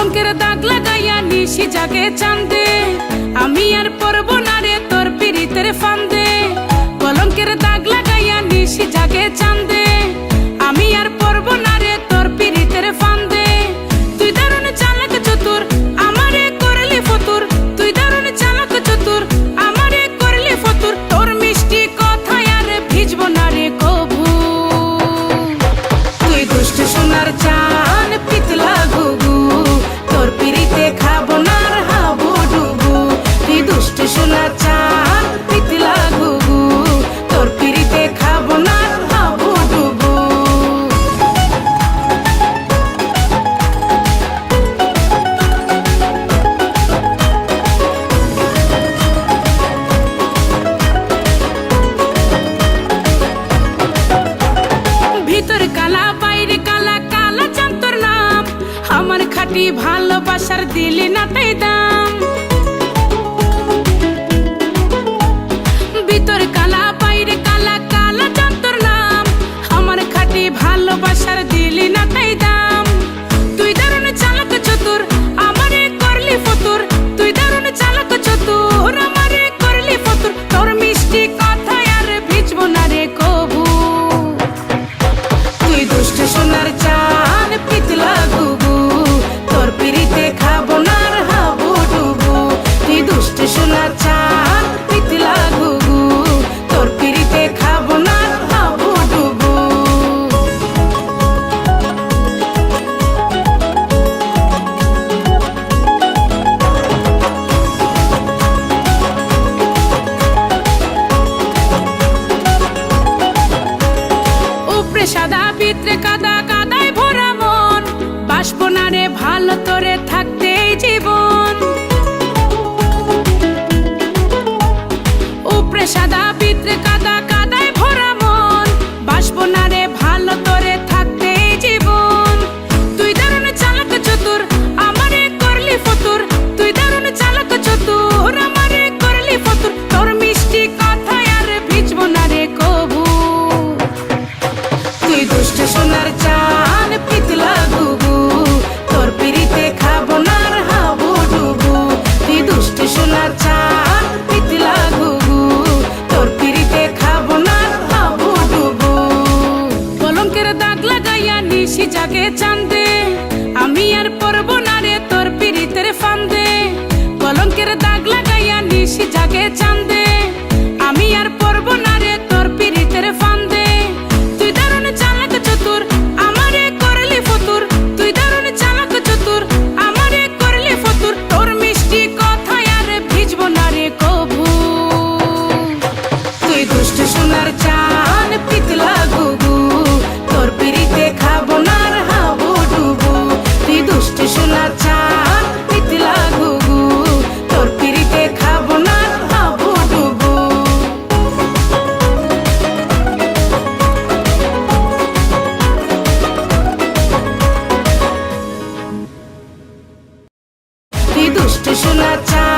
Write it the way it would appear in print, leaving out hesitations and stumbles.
কলঙ্কের দাগ লাগাইয়া নিশি জাগে চাঁদে, আমি আর পড়ব না রে তোর পিরিতের ফান্দে। কলঙ্কের দাগ লাগাইয়া নিশি জাগে চাঁদে, আমি আর পড়ব না রে তোর পিরিতের ফান্দে। তুই দারুণ চালাক চতুর, আমারে করলি ফতুর। তুই দারুণ চালাক চতুর, আমারে করলি ফতুর। তোর মিষ্টি কথায় আর ভিজব না রে কভু। তুই দুষ্ট সোনার চান পিতলা ঘুঘু, তোর পিরিতে খাবো না আর হাবু ডুবু। তুই দুষ্ট সোনার চান পিতলা ঘুঘু, তোর পিরিতে খাবো না আর হাবু ডুবু। ভিতর কালা বাইরে কালা, কালা চাঁদ তোর নাম। আমার খাঁটি ভালোবাসার দিলি না তাই দাম। ভিতর কালা বাইরে কালা, কালা চাঁদ তোর নাম। আমার খাঁটি ভালোবাসার দিলি না তাই দাম। তুই দারুণ চালাক চতুর, আমারে করলি ফতুর। তুই দারুণ চালাক চতুর, আমারে করলি ফতুর। তোর মিষ্টি কথায় আর ভিজব না রে কভু। তুই দুষ্ট সোনার চান পিতলা ঘুঘু, তোর পিরিতে খাবো না আর হাবু ডুবু। তুই দুষ্ট সোনার চান পিতলা ঘুঘু, তোর পিরিতে খাবো না আর হাবু ডুবু। উপরে সাদা ভিতরে কাদা, কাদায় ভরা মন। বাসবো না রে ভালো তোরে থাকতে এই জীবন। উপরে সাদা ভিতরে কাদা, কাদায় ভরা মন। বাসবো না রে ভালো তোরে থাকতে এই জীবন। তুই দারুণ চালাক চতুর, আমারে করলি ফতুর। তুই দারুণ চালাক চতুর, আমারে করলি ফতুর। তোর মিষ্টি কথায় আর ভিজব না রে কভু। তুই দুষ্ট সোনার চান পিতলা ঘুঘু, তোর পিরিতে খাবো না আর হাবু ডুবু। তুই দুষ্ট সোনার চান পিতলা ঘুঘু, তোর পিরিতে খাবো না আর হাবু ডুবু। কলঙ্কের দাগ লাগাইয়া নিশি জাগে চাঁদে, আমি আর পড়ব না রে তোর পিরিতের ফান্দে। কলঙ্কের দাগ লাগাইয়া নিশি জাগে চাঁদে, আমি আর পড়ব না রে তোর পিরিতের ফান্দে। তুই দারুণ চালাক চতুর, আমারে করলি ফতুর। তুই দারুণ চালাক চতুর, আমারে করলি ফতুর। তোর মিষ্টি কথায় আর ভিজব না রে কভু। তুই দুষ্ট সোনার চান পিতলা ঘুঘু, তোর পিরিতে খাবো না আর হাবু ডুবু। তুই দুষ্ট সোনার চান পিতলা ঘুঘু, তোর পিরিতে খাবো না আর হাবু ডুবু। তুই দুষ্ট সোনার চান